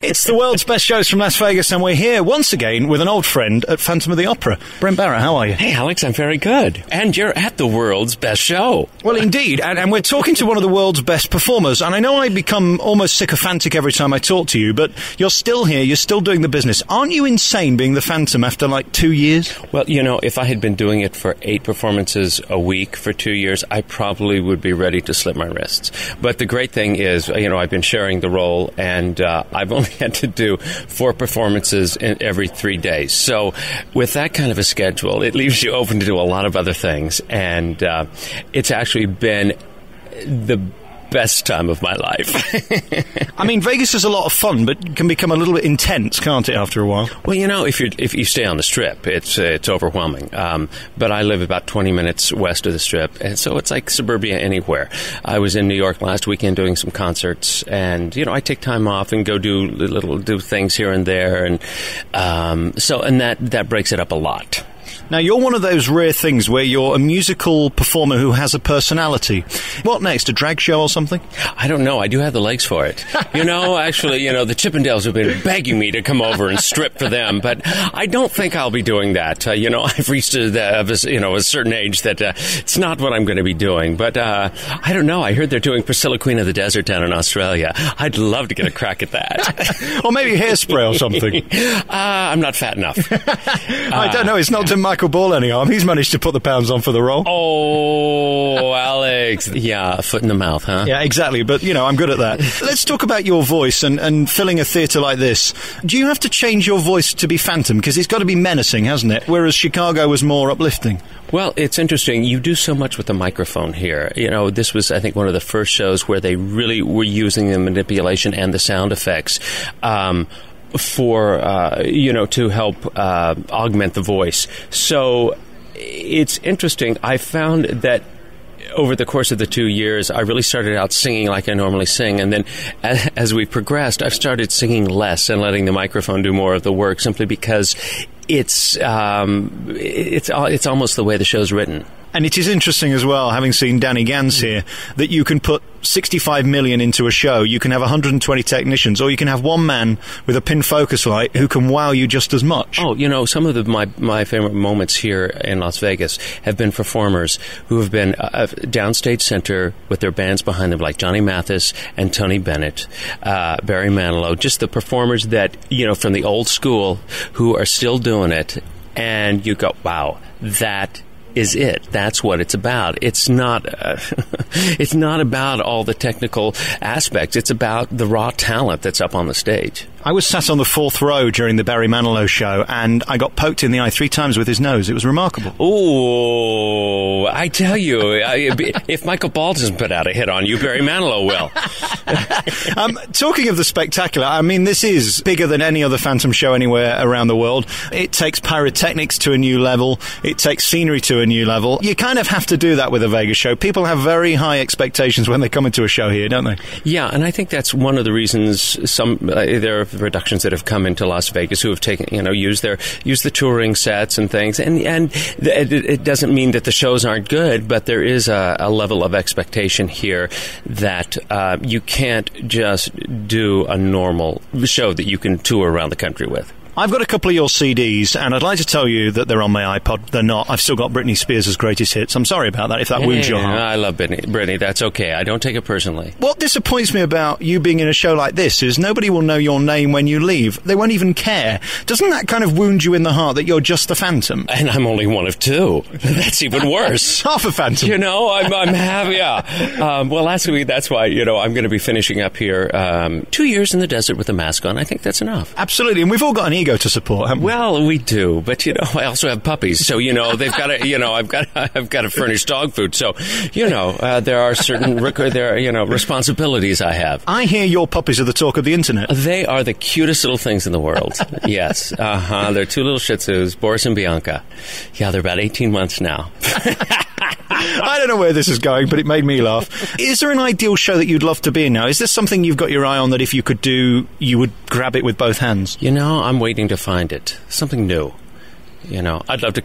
It's the world's best shows from Las Vegas, and we're here once again with an old friend at Phantom of the Opera. Brent Barrett, how are you? Hey, Alex, I'm very good. And you're at the world's best show. Well, indeed, and we're talking to one of the world's best performers, and I know I become almost sycophantic every time I talk to you, but you're still here, you're still doing the business. Aren't you insane being the Phantom after, 2 years? Well, if I had been doing it for 8 performances a week for 2 years, I probably would be ready to slip my wrists. But the great thing is, I've been sharing the role, and I've only had to do 4 performances every 3 days. So with that kind of a schedule, it leaves you open to do a lot of other things. And it's actually been the best time of my life. I mean, Vegas is a lot of fun, but can become a little bit intense, can't it, after a while? Well, if you stay on the Strip, it's overwhelming. But I live about 20 minutes west of the Strip, and so it's like suburbia anywhere. I was in New York last weekend doing some concerts, and I take time off and go do things here and there, and that breaks it up a lot. Now, you're one of those rare things where you're a musical performer who has a personality. What next, a drag show or something? I don't know. I do have the legs for it. Actually, the Chippendales have been begging me to come over and strip for them, but I don't think I'll be doing that. I've reached a certain age that it's not what I'm going to be doing, but I don't know. I heard they're doing Priscilla, Queen of the Desert down in Australia. I'd love to get a crack at that. Or maybe Hairspray or something. I'm not fat enough. I don't know. It's not to Michael Ball any harm. He's managed to put the pounds on for the role. Oh, Alex. Yeah, a foot in the mouth, huh? Yeah, exactly. But, I'm good at that. Let's talk about your voice and filling a theatre like this. Do you have to change your voice to be Phantom? Because it's got to be menacing, hasn't it? Whereas Chicago was more uplifting. Well, it's interesting. You do so much with the microphone here. This was, I think, one of the first shows where they really were using the manipulation and the sound effects to help augment the voice. So it's interesting. I found that over the course of the 2 years, I really started out singing like I normally sing, and then as we progressed, I've started singing less and letting the microphone do more of the work, simply because it's almost the way the show's written. And it is interesting as well, having seen Danny Gans here, that you can put 65 million into a show, you can have 120 technicians, or you can have one man with a pin focus light who can wow you just as much. Oh, some of my favorite moments here in Las Vegas have been performers who have been downstage center with their bands behind them, like Johnny Mathis and Tony Bennett, Barry Manilow, just the performers that, from the old school who are still doing it, and you go, wow, that is it. That's what it's about. It's not it's not about all the technical aspects. It's about the raw talent that's up on the stage. I was sat on the 4th row during the Barry Manilow show, and I got poked in the eye 3 times with his nose. It was remarkable. Oh, I tell you, if Michael Ball doesn't put out a hit on you, Barry Manilow will. Talking of the spectacular, I mean, this is bigger than any other Phantom show anywhere around the world. It takes pyrotechnics to a new level. It takes scenery to a new level. You kind of have to do that with a Vegas show. People have very high expectations when they come into a show here, don't they? Yeah, and I think that's one of the reasons there are productions that have come into Las Vegas who have taken, used the touring sets and things, and it doesn't mean that the shows aren't good, but there is a level of expectation here that you can't just do a normal show that you can tour around the country with. I've got a couple of your CDs, and I'd like to tell you that they're on my iPod. They're not. I've still got Britney Spears' greatest hits. I'm sorry about that, if that wounds your heart. I love Britney. That's okay. I don't take it personally. What disappoints me about you being in a show like this is nobody will know your name when you leave. They won't even care. Doesn't that kind of wound you in the heart that you're just the Phantom? And I'm only one of 2. That's even worse. Half a Phantom. I'm happy. Yeah. Well, actually, that's why, I'm going to be finishing up here 2 years in the desert with a mask on. I think that's enough. Absolutely. And we've all got an ego to support, haven't we? Well, we do, but I also have puppies, so they've got to, I've got to furnish dog food, so there are certain responsibilities I have. I hear your puppies are the talk of the internet. They are the cutest little things in the world. Yes, they're 2 little Shih Tzus, Boris and Bianca. Yeah, they're about 18 months now. I don't know where this is going, but it made me laugh. Is there an ideal show that you'd love to be in now? Is this something you've got your eye on that if you could do, you would grab it with both hands? I'm waiting to find it. Something new. I'd love to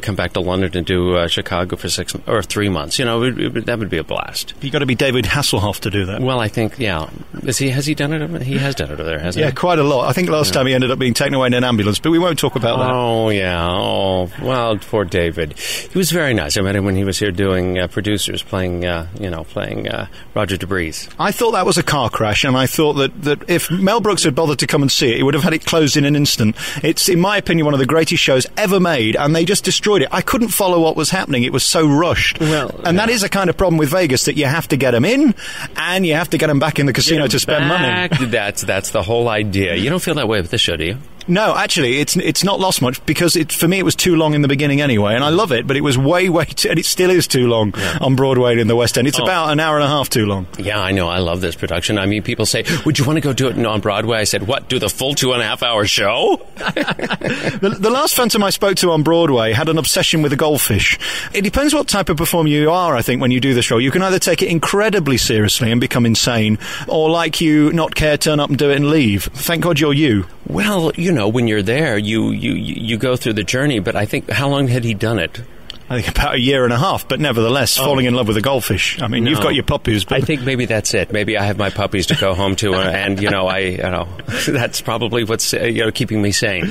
come back to London and do Chicago for 6 or 3 months. That would be a blast. You got to be David Hasselhoff to do that. Well, I think, yeah. Has he done it? He has done it over there, hasn't he? Yeah, quite a lot. I think last time he ended up being taken away in an ambulance, but we won't talk about that. Oh, yeah. Oh, well, poor David. He was very nice. I met him when he was here doing producers, playing Roger DeBreeze. I thought that was a car crash, and I thought that if Mel Brooks had bothered to come and see it, he would have had it closed in an instant. It's, in my opinion, one of the greatest shows ever made, and they just destroyed it. I couldn't follow what was happening. It was so rushed. That is a kind of problem with Vegas, that you have to get them in, and you have to get them back in the casino to spend money. That's the whole idea. You don't feel that way with this show, do you? No, actually, it's not lost much, because for me it was too long in the beginning anyway, and I love it, but it was way and it still is too long on Broadway and in the West End. It's about an hour and a half too long. Yeah, I know. I love this production. I mean, people say, would you want to go do it on Broadway? I said, what, do the full 2.5 hour show? The last Phantom I spoke to on Broadway had an obsession with a goldfish. It depends what type of performer you are, I think, when you do this role. You can either take it incredibly seriously and become insane, or like you, not care, turn up and do it and leave. Thank God you're you. Well, when you're there, you go through the journey, but I think, how long had he done it? I think about 1.5 years, but nevertheless, falling in love with a goldfish. I mean, you've got your puppies. But I think maybe that's it. Maybe I have my puppies to go home to, and that's probably what's keeping me sane.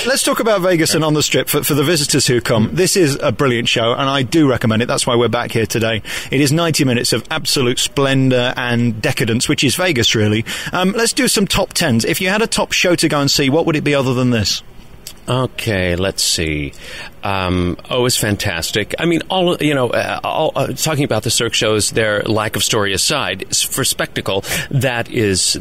Let's talk about Vegas and On the Strip for the visitors who come. This is a brilliant show, and I do recommend it. That's why we're back here today. It is 90 minutes of absolute splendour and decadence, which is Vegas, really. Let's do some top tens. If you had a top show to go and see, what would it be other than this? Okay, let's see. It's fantastic. I mean, talking about the Cirque shows, their lack of story aside, for spectacle, that is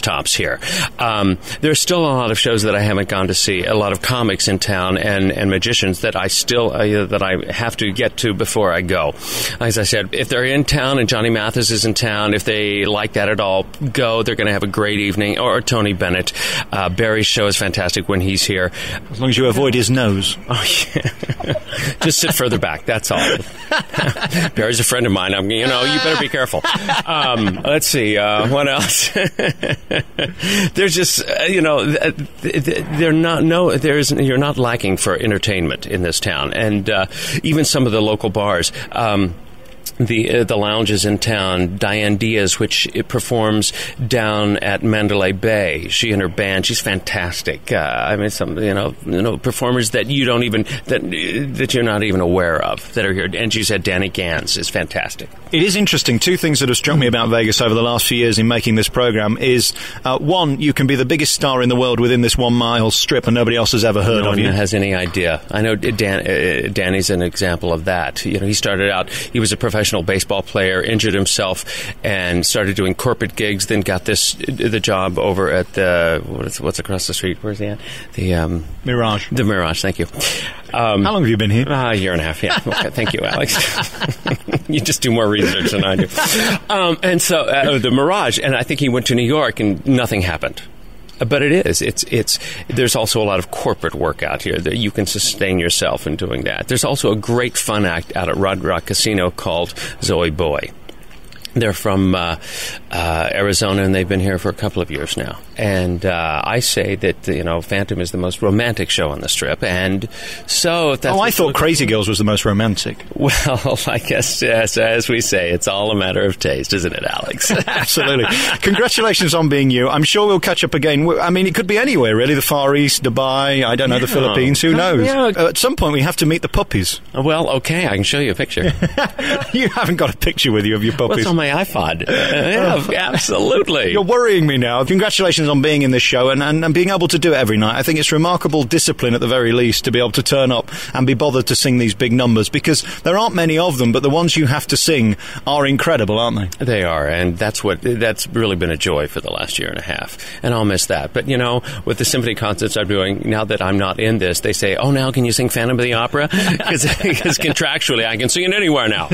tops here. There are still a lot of shows that I haven't gone to see, a lot of comics in town and magicians that I still that I have to get to before I go. As I said, if they're in town and Johnny Mathis is in town, if they like that at all, go. They're going to have a great evening. Or Tony Bennett. Barry's show is fantastic when he's here. As long as you avoid his nose. Oh, yeah. Just sit further back, that's all. Barry's a friend of mine. You better be careful. Let's see, what else? There's just, you're not lacking for entertainment in this town. And even some of the local bars. The lounges in town, Diane Diaz, which performs down at Mandalay Bay. She and her band, she's fantastic. Some performers that you don't even that you're not even aware of that are here. And she's had Danny Gans is fantastic. It is interesting. Two things that have struck me about Vegas over the last few years in making this program is one, you can be the biggest star in the world within this 1 mile strip, and nobody else has ever heard of you. No one has any idea. I know Danny's an example of that. He started out. He was a professional baseball player, injured himself, and started doing corporate gigs. Then got the job over at the what's across the street. Where's he at? The Mirage. The Mirage. Thank you. How long have you been here? A year and a half. Yeah. Okay, thank you, Alex. You just do more research than I do. And so the Mirage, and I think he went to New York, and nothing happened. But there's also a lot of corporate work out here that you can sustain yourself in doing that. There's also a great fun act out at Red Rock Casino called Zoe Boy. They're from Arizona, and they've been here for a couple of years now. And I say that Phantom is the most romantic show on the Strip, and so if that's I thought Crazy Girls was the most romantic. Well, I guess as we say, it's all a matter of taste, isn't it, Alex? Absolutely. Congratulations on being you. I'm sure we'll catch up again. I mean, it could be anywhere really. The Far East, Dubai. I don't know, the Philippines. Who knows? Yeah. At some point, we have to meet the puppies. Well, okay, I can show you a picture. You haven't got a picture with you of your puppies. What's on my iPod? Yeah, absolutely. You're worrying me now. Congratulations on being in this show and being able to do it every night. I think it's remarkable discipline at the very least to be able to turn up and be bothered to sing these big numbers, because there aren't many of them, but the ones you have to sing are incredible, aren't they? They are, and that's really been a joy for the last year and a half, and I'll miss that. But with the symphony concerts I'm doing, now that I'm not in this, they say, oh, now can you sing Phantom of the Opera? Because contractually I can sing it anywhere now.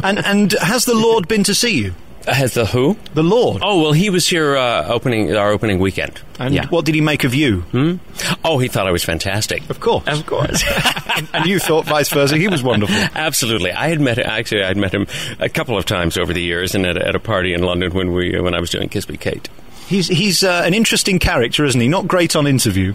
and has the Lord been to see you? Has the who? The Lord. Oh, well, he was here our opening weekend. And what did he make of you? Oh, he thought I was fantastic. Of course. Of course. And you thought vice versa, he was wonderful. Absolutely. I'd met him a couple of times over the years, and at a party in London when I was doing Kiss Me Kate. He's an interesting character, isn't he? Not great on interview.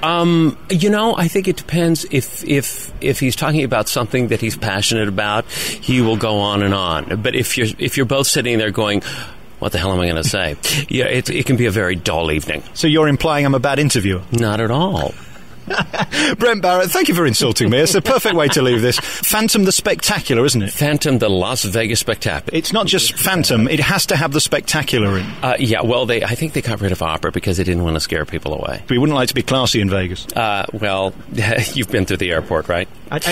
I think it depends. If he's talking about something that he's passionate about, he will go on and on. But if you're both sitting there going, what the hell am I going to say? Yeah, it can be a very dull evening. So you're implying I'm a bad interviewer? Not at all. Brent Barrett, thank you for insulting me. It's the perfect way to leave this. Phantom the Spectacular, isn't it? Phantom the Las Vegas Spectacular. It's not just Phantom, it has to have the spectacular in. I think they got rid of opera because they didn't want to scare people away. We wouldn't like to be classy in Vegas. You've been through the airport, right?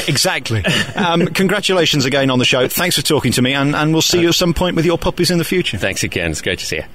Exactly. Congratulations again on the show. Thanks for talking to me, and we'll see you at some point with your puppies in the future. Thanks again. It's great to see you.